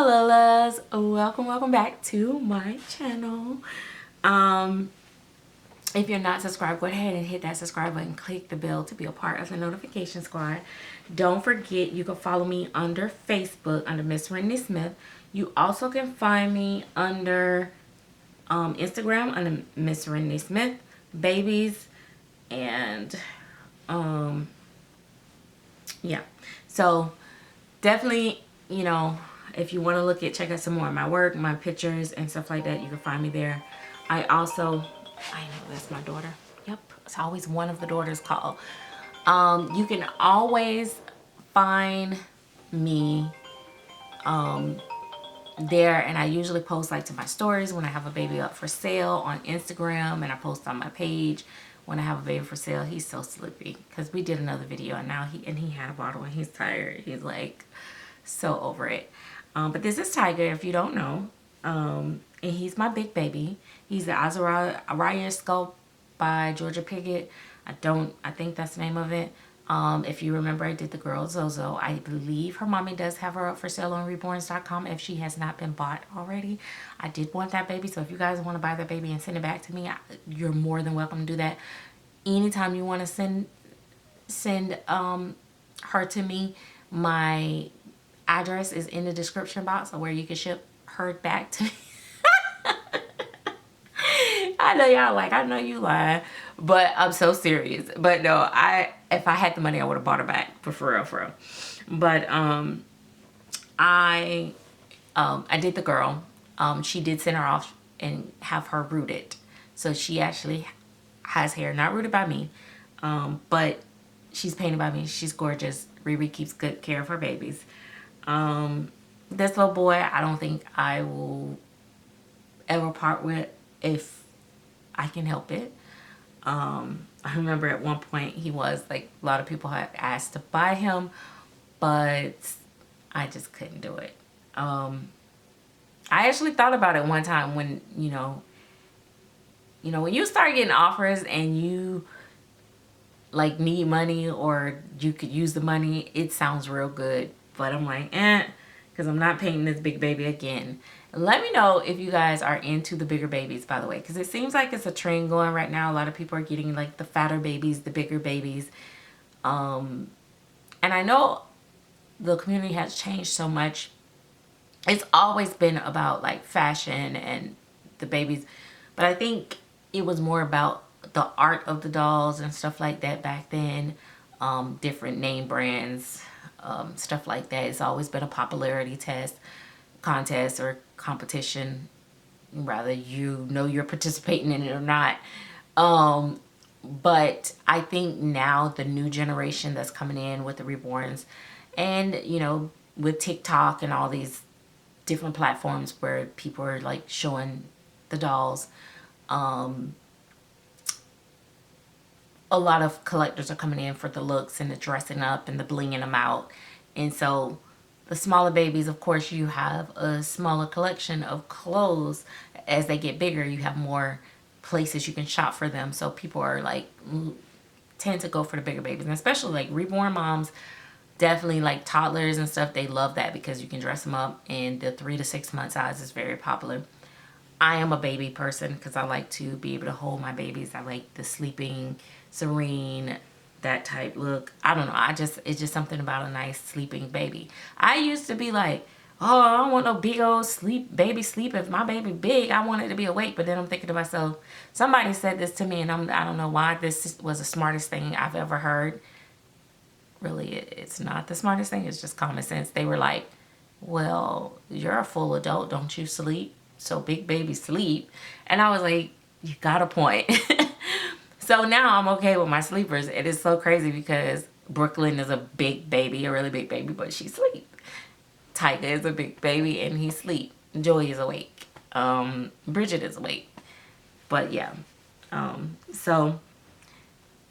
Hello loves, welcome back to my channel. If you're not subscribed, go ahead and hit that subscribe button, click the bell to be a part of the notification squad. Don't forget, you can follow me under Facebook under Miss Rennie Smith. You also can find me under Instagram under Miss Rennie Smith Babies, and yeah, so definitely, if you want to check out some more of my work, my pictures and stuff like that, you can find me there. I know that's my daughter. Yep, it's always one of the daughters called. You can always find me there, and I usually post to my stories when I have a baby up for sale on Instagram, and I post on my page when I have a baby for sale. He's so sleepy because we did another video, and now he had a bottle and he's tired. He's like so over it. But this is Tyga, if you don't know. And he's my big baby. He's the Azariah Sculpt by Georgia Piggott. I think that's the name of it. If you remember, I did the girl Zozo. I believe her mommy does have her up for sale on reborns.com if she has not been bought already. I did want that baby, so if you guys want to buy that baby and send it back to me, you're more than welcome to do that. Anytime you want to send her to me, my address is in the description box where you can ship her back to me. I know y'all I know you lying, but I'm so serious. But no, if I had the money, I would have bought her back for real. But I did the girl. She did send her off and have her rooted, so she actually has hair not rooted by me, but she's painted by me. She's gorgeous. Riri keeps good care of her babies. This little boy, I don't think I will ever part with if I can help it. I remember at one point he was a lot of people had asked to buy him, but I just couldn't do it. I actually thought about it one time when, when you start getting offers and you need money or you could use the money, it sounds real good. But I'm because I'm not painting this big baby again. Let me know if you guys are into the bigger babies, by the way, because it seems like it's a trend going right now. A lot of people are getting the fatter babies, the bigger babies. And I know the community has changed so much. It's always been about fashion and the babies, but I think it was more about the art of the dolls and stuff like that back then. Different name brands, stuff like that. It's always been a popularity contest or competition, rather you're participating in it or not. But I think now the new generation that's coming in with the Reborns and with TikTok and all these different platforms where people are showing the dolls, a lot of collectors are coming in for the looks and the dressing up and the blinging them out. And so the smaller babies, of course, you have a smaller collection of clothes. As they get bigger, you have more places you can shop for them. So people are tend to go for the bigger babies, and especially reborn moms, definitely toddlers and stuff. They love that because you can dress them up, and the 3 to 6 month size is very popular. I am a baby person because I like to be able to hold my babies. I like the sleeping, serene, that type look. I don't know. It's just something about a nice sleeping baby. I used to be oh, I don't want no big old baby sleep. If my baby big, I want it to be awake. But then I'm thinking to myself, somebody said this to me, and I don't know why this was the smartest thing I've ever heard. Really, it's not the smartest thing. It's just common sense. They were like, well, you're a full adult. Don't you sleep? So big baby sleep. And I was like, you got a point. So now I'm okay with my sleepers. It is so crazy because Brooklyn is a big baby, a really big baby, but she sleeps. Tyga is a big baby and he sleep. Joy is awake. Bridget is awake. But yeah. So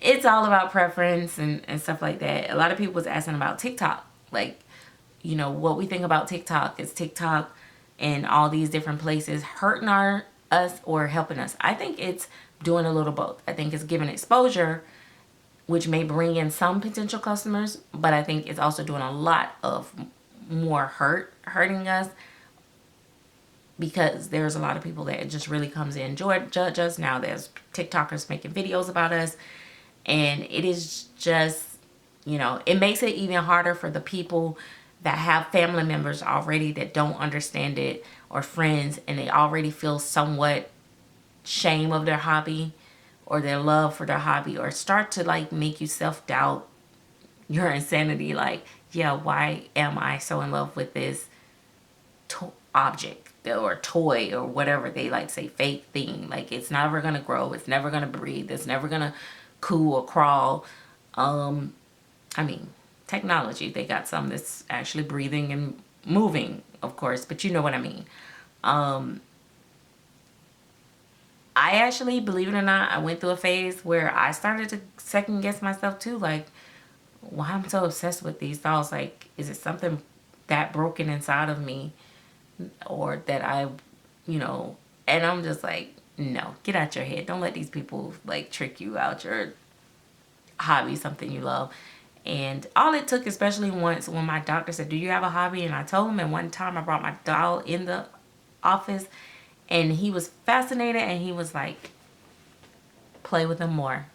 it's all about preference and stuff like that. A lot of people was asking about TikTok. What we think about TikTok. Is TikTok and all these different places hurting us or helping us? I think it's doing a little both. I think it's giving exposure, which may bring in some potential customers, but I think it's also doing a lot of more hurting us because there's a lot of people that just really comes in judge us. Now there's TikTokers making videos about us, and it is just, you know, it makes it even harder for the people that have family members already that don't understand it, or friends, and they already feel somewhat shame of their hobby or their love for their hobby, or start to like make you self-doubt your insanity. Like, yeah, why am I so in love with this object or toy or whatever they like to say, fake thing? Like, it's never gonna grow, it's never gonna breathe, it's never gonna coo or crawl. I mean, technology, they got some that's actually breathing and moving, of course, but you know what I mean. I actually, believe it or not, I went through a phase where I started to second guess myself too. Like, why I'm so obsessed with these dolls? Like, is it something that broken inside of me, or that I, you know? And I'm just like, no, get out your head. Don't let these people like trick you out your hobby, something you love. And all it took, especially once when my doctor said, do you have a hobby? And I told him, and one time I brought my doll in the office, and he was fascinated, and he was like, play with them more,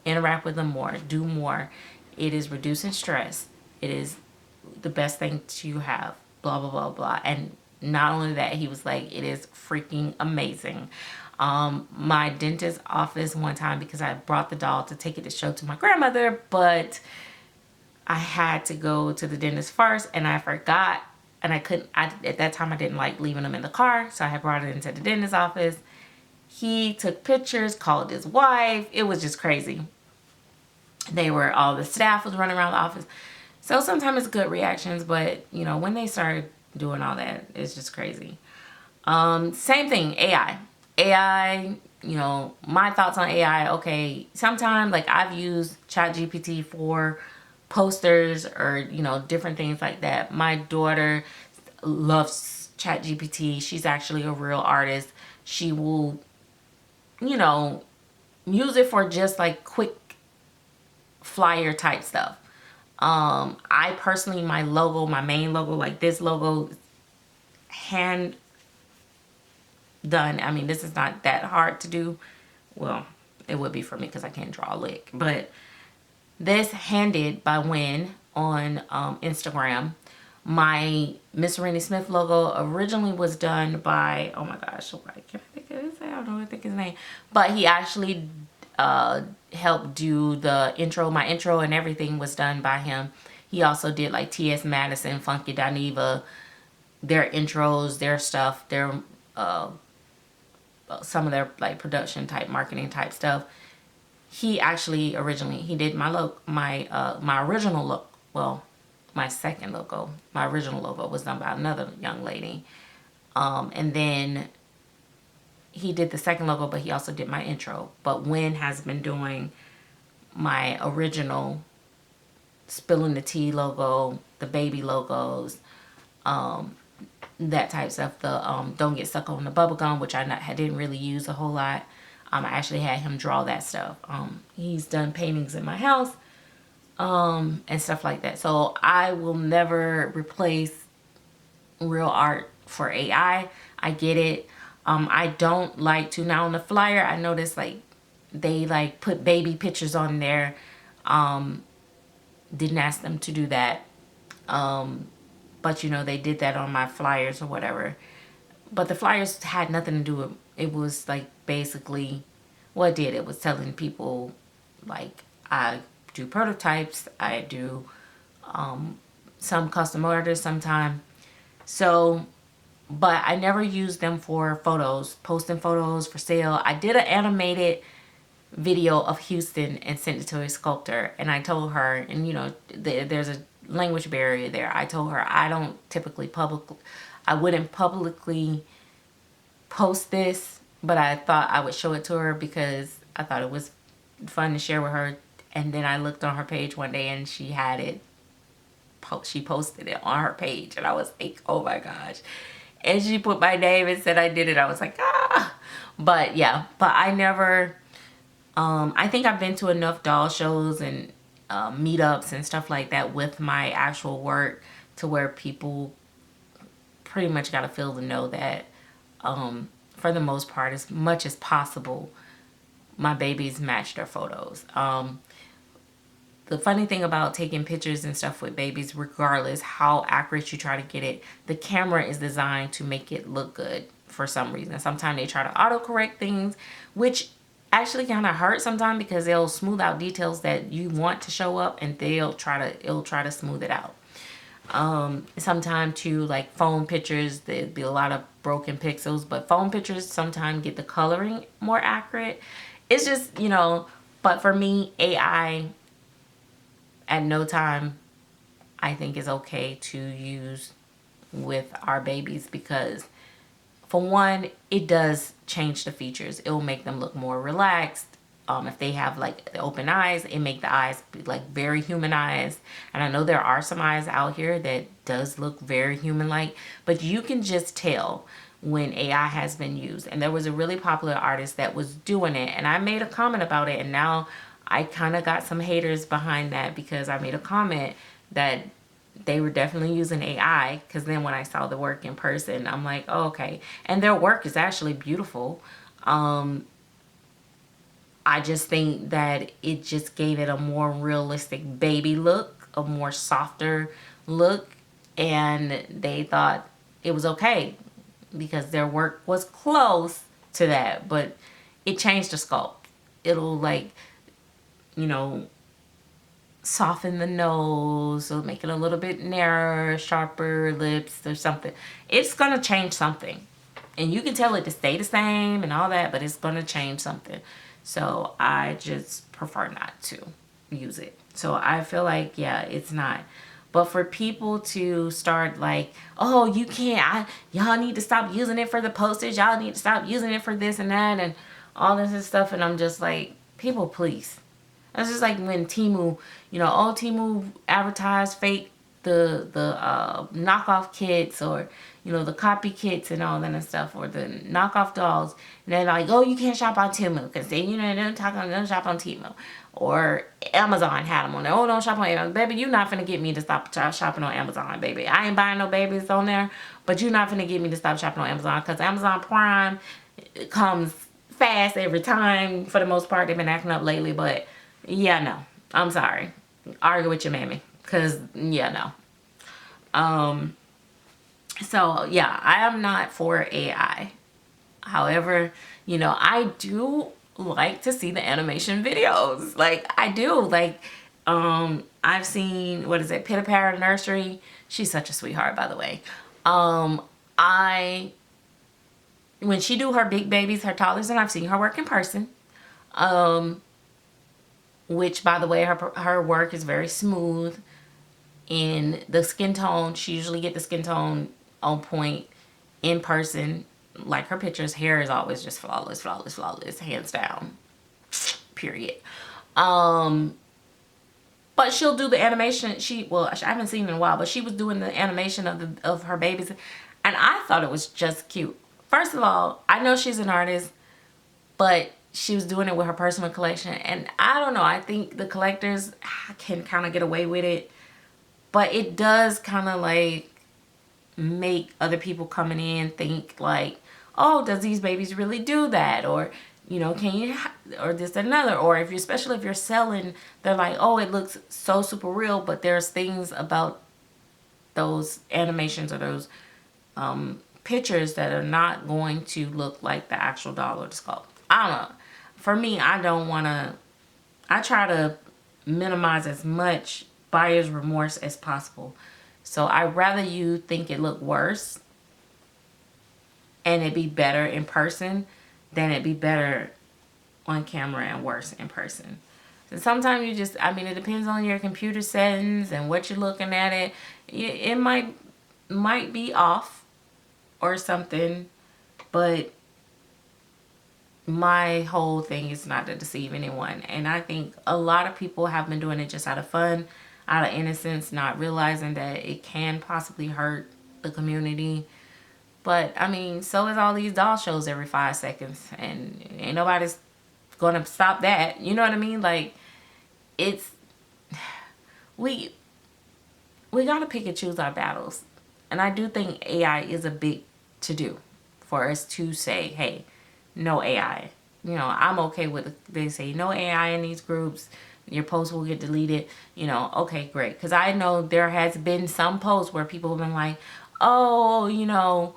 interact with them more, do more. It is reducing stress. It is the best thing to have, blah, blah, blah, blah. And not only that, he was like, it is freaking amazing. My dentist office one time, because I brought the doll to take it to show to my grandmother, but I had to go to the dentist first, and I forgot, and I couldn't, at that time I didn't like leaving them in the car, so I had brought it into the dentist office. He took pictures, called his wife. It was just crazy. All the staff was running around the office. So sometimes it's good reactions, but you know, when they start doing all that, it's just crazy. Same thing, AI. AI, you know, my thoughts on AI. Okay, sometimes like I've used ChatGPT for posters or, you know, different things like that. My daughter loves ChatGPT. She's actually a real artist. She will, you know, use it for just like quick flyer type stuff. I personally, my logo, my main logo, like this logo, hand done. I mean, this is not that hard to do. Well, it would be for me because I can't draw a lick. But this handed by Win on Instagram. My Miss Rennie Smith logo originally was done by, oh my gosh, why can't I think of his name? I don't know what I think his name. But he actually helped do the intro. My intro and everything was done by him. He also did like T.S. Madison, Funky Dineva, their intros, their stuff, their some of their like production type, marketing type stuff. He actually originally, he did my look, my original look. Well, my second logo, my original logo was done by another young lady. And then he did the second logo, but he also did my intro. But Win has been doing my original Spilling the Tea logo, the baby logos, that type of stuff. The Don't Get Stuck on the Bubblegum, which I didn't really use a whole lot. I actually had him draw that stuff. He's done paintings in my house, and stuff like that. So I will never replace real art for AI. I get it. I don't like to. Now on the flyer, I noticed like they like put baby pictures on there. Didn't ask them to do that. But you know, they did that on my flyers or whatever. But the flyers had nothing to do with it. Was like basically what it was telling people like I do prototypes, I do some custom orders sometime. So, but I never used them for photos, posting photos for sale. I did an animated video of Houston and sent it to a sculptor, and I told her, and you know, there's a language barrier there. I told her I don't typically I wouldn't publicly post this, but I thought I would show it to her because I thought it was fun to share with her. And then I looked on her page one day and she had it, she posted it on her page, and I was like, oh my gosh. And she put my name and said I did it. I was like, ah. But yeah, but I never, I think I've been to enough doll shows and meetups and stuff like that with my actual work to where people pretty much got to feel to know that, for the most part, as much as possible, my babies match their photos. The funny thing about taking pictures and stuff with babies, regardless how accurate you try to get it, the camera is designed to make it look good for some reason. Sometimes they try to autocorrect things, which actually kind of hurt sometimes, because they'll smooth out details that you want to show up, and it'll try to smooth it out. Sometimes too, like phone pictures, there'd be a lot of broken pixels, but phone pictures sometimes get the coloring more accurate. It's just, but for me, AI at no time I think is okay to use with our babies, because for one, it does change the features. It will make them look more relaxed. If they have like the open eyes, it make the eyes be like very humanized. And I know there are some eyes out here that does look very human-like, but you can just tell when AI has been used. And there was a really popular artist that was doing it, and I made a comment about it, and now I kind of got some haters behind that, because I made a comment that they were definitely using AI, because then when I saw the work in person, I'm like, oh, okay. And their work is actually beautiful. I just think that it just gave it a more realistic baby look, a more softer look, and they thought it was okay because their work was close to that, but it changed the sculpt. It'll like, soften the nose, so make it a little bit narrower, sharper lips or something. It's gonna change something, and you can tell it to stay the same and all that, but it's gonna change something. So I just prefer not to use it. So I feel like, yeah, it's not. But for people to start like, oh, you can't, y'all need to stop using it for the postage, y'all need to stop using it for this and that and all this and stuff, and I'm just like, people, please. It's just like when Temu, Temu advertised fake the knockoff kits, or the copy kits and all that and stuff, or the knockoff dolls, and they're like, oh, you can't shop on Temu because they don't shop on Temu, or Amazon had them on there. Oh, don't shop on Amazon, baby. You're not finna get me to stop shopping on Amazon, baby. I ain't buying no babies on there, but you're not finna get me to stop shopping on Amazon, because Amazon Prime comes fast every time. For the most part, they've been acting up lately, but yeah, no, I'm sorry. Argue with your mammy, because yeah, no. So yeah, I am not for AI. However, I do like to see the animation videos. Like, I do. Like, I've seen, what is it, Pitter Patter Nursery. She's such a sweetheart, by the way. When she do her big babies, her toddlers, and I've seen her work in person. Which, by the way, her work is very smooth. In the skin tone, she usually get the skin tone on point in person. Like her pictures, hair is always just flawless, flawless, flawless, hands down. Period. But she'll do the animation. I haven't seen it in a while, but she was doing the animation of her babies, and I thought it was just cute. First of all, I know she's an artist, but she was doing it with her personal collection, and I don't know, I think the collectors can kind of get away with it, but it does kind of like make other people coming in think like, oh, does these babies really do that? Or, can you, or this and another, or especially if you're selling, they're like, oh, it looks so super real, but there's things about those animations or those pictures that are not going to look like the actual doll or the sculpt. I don't know. For me, I try to minimize as much buyer's remorse as possible. So I'd rather you think it look worse and it be better in person than it be better on camera and worse in person. So sometimes it depends on your computer settings and what you're looking at it. It might be off or something, but my whole thing is not to deceive anyone. And I think a lot of people have been doing it just out of fun, out of innocence, not realizing that it can possibly hurt the community. But so is all these doll shows every 5 seconds, and ain't nobody's gonna stop that. You know what I mean? Like, we gotta pick and choose our battles. And I do think AI is a big to do for us to say, hey, no AI. You know, I'm okay with they say no AI in these groups. Your post will get deleted. You know, okay, great. Because I know there has been some posts where people have been like, oh, you know,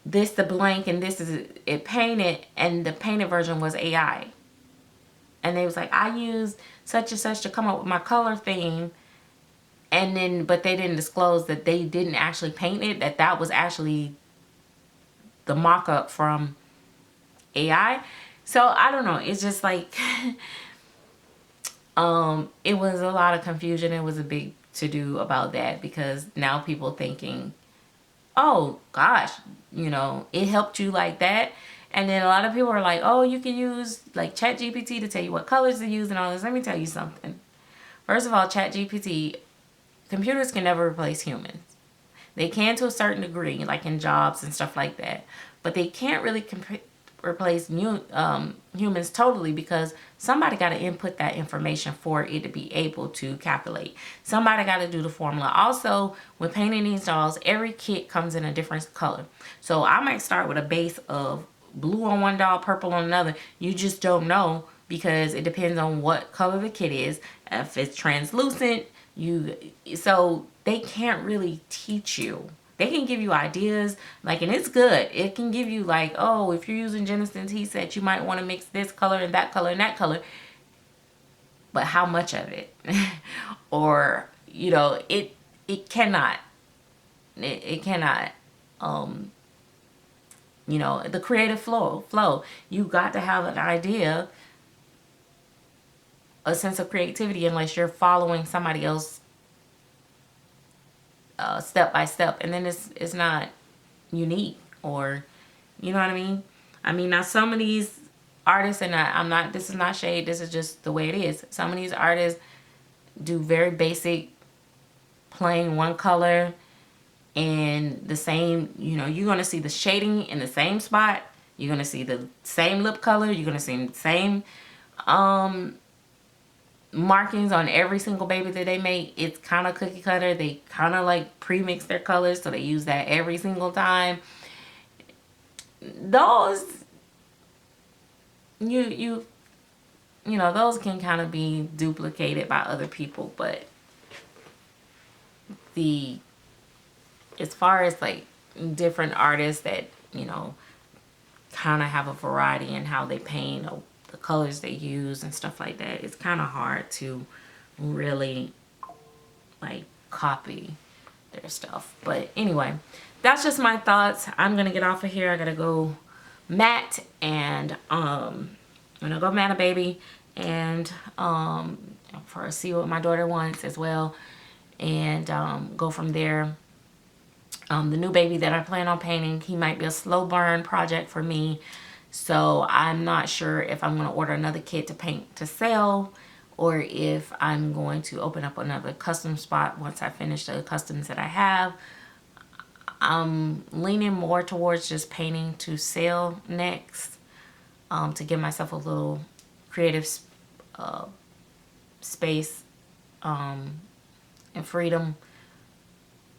this the blank and this is it painted, and the painted version was AI. And they was like, I used such and such to come up with my color theme. And then, but they didn't disclose that they didn't actually paint it, that was actually the mock-up from AI. So I don't know. It's just like, it was a lot of confusion. It was a big to do about that, because now people thinking, oh gosh, you know, it helped you like that. And then a lot of people are like, oh, you can use like ChatGPT to tell you what colors to use and all this. Let me tell you something. First of all, ChatGPT, computers can never replace humans. They can to a certain degree, like in jobs and stuff like that. But they can't really replace humans totally, because somebody got to input that information for it to be able to calculate. Somebody got to do the formula. Also, with painting these dolls, every kit comes in a different color. So I might start with a base of blue on one doll, purple on another. You just don't know, because it depends on what color the kit is. If it's translucent, so they can't really teach you. They can give you ideas, like, and it's good. It can give you like, oh, if you're using Jennison's heat set, you might want to mix this color and that color and that color. But how much of it? Or, you know, it cannot. It cannot. You know, the creative flow. You got to have an idea, a sense of creativity, unless you're following somebody else step by step, and then it's not unique, or you know what I mean. I mean, now some of these artists, and I'm not, this is not shade, this is just the way it is, some of these artists do very basic, plain one color and the same, you know, you're gonna see the shading in the same spot, you're gonna see the same lip color, you're gonna see the same markings on every single baby that they make. It's kind of cookie cutter. They kind of like pre-mix their colors, so they use that every single time. Those you know, those can kind of be duplicated by other people, but as far as like different artists that, you know, kind of have a variety in how they paint, or the colors they use and stuff like that, it's kind of hard to really like copy their stuff. But anyway, that's just my thoughts. I'm gonna get off of here. I gotta go mat, and I'm gonna go mat a baby, and for see what my daughter wants as well, and go from there. The new baby that I plan on painting, he might be a slow burn project for me. So I'm not sure if I'm going to order another kit to paint to sell, or if I'm going to open up another custom spot once I finish the customs that I have. I'm leaning more towards just painting to sell next, to give myself a little creative space and freedom.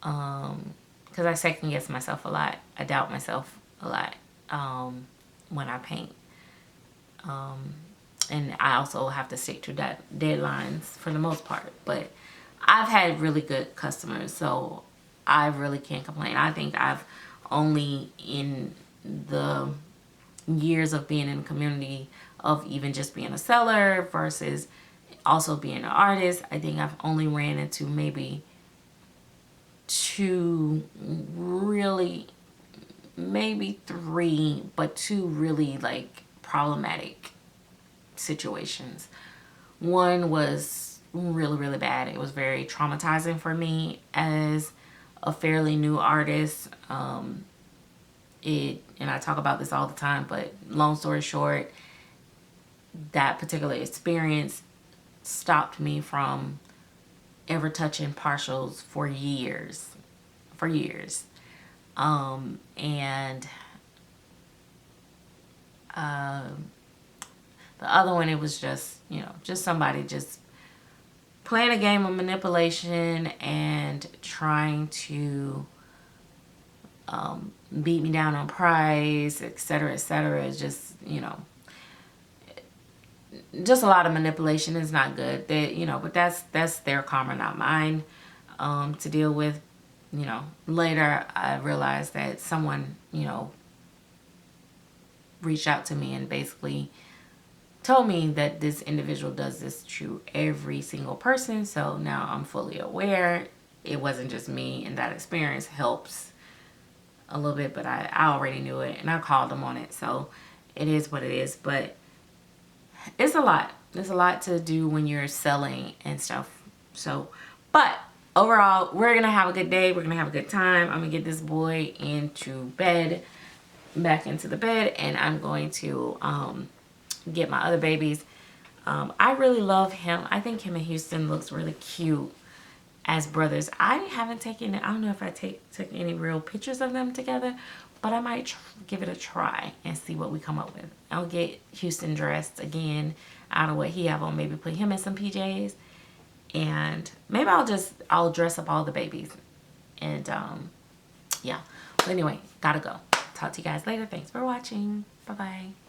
Because I second guess myself a lot. I doubt myself a lot when I paint. And I also have to stick to deadlines for the most part. But I've had really good customers, so I really can't complain. I think I've only, in the years of being in the community, of even just being a seller versus also being an artist, I think I've only ran into maybe two really, maybe three, but two really like problematic situations. One was really, really bad. It was very traumatizing for me as a fairly new artist. And I talk about this all the time, but long story short, that particular experience stopped me from ever touching partials for years. And the other one, it was just, you know, just somebody just playing a game of manipulation and trying to beat me down on price, etc., etc. Is just, you know, just a lot of manipulation. Is not good. That, you know, but that's their karma, not mine, to deal with. You know, later I realized that someone, you know, reached out to me and basically told me that this individual does this to every single person. So now I'm fully aware. It wasn't just me, and that experience helps a little bit, but I already knew it and I called them on it. So it is what it is, but it's a lot. There's a lot to do when you're selling and stuff. So, but overall, we're gonna have a good day. We're gonna have a good time. I'm gonna get this boy into bed, back into the bed, and I'm going to get my other babies. I really love him. I think him and Houston looks really cute as brothers. I haven't taken, I don't know if I took any real pictures of them together, but I might give it a try and see what we come up with. I'll get Houston dressed again out of what he have on, maybe put him in some PJs, and maybe I'll dress up all the babies, and yeah. But anyway, gotta go. Talk to you guys later. Thanks for watching. Bye bye.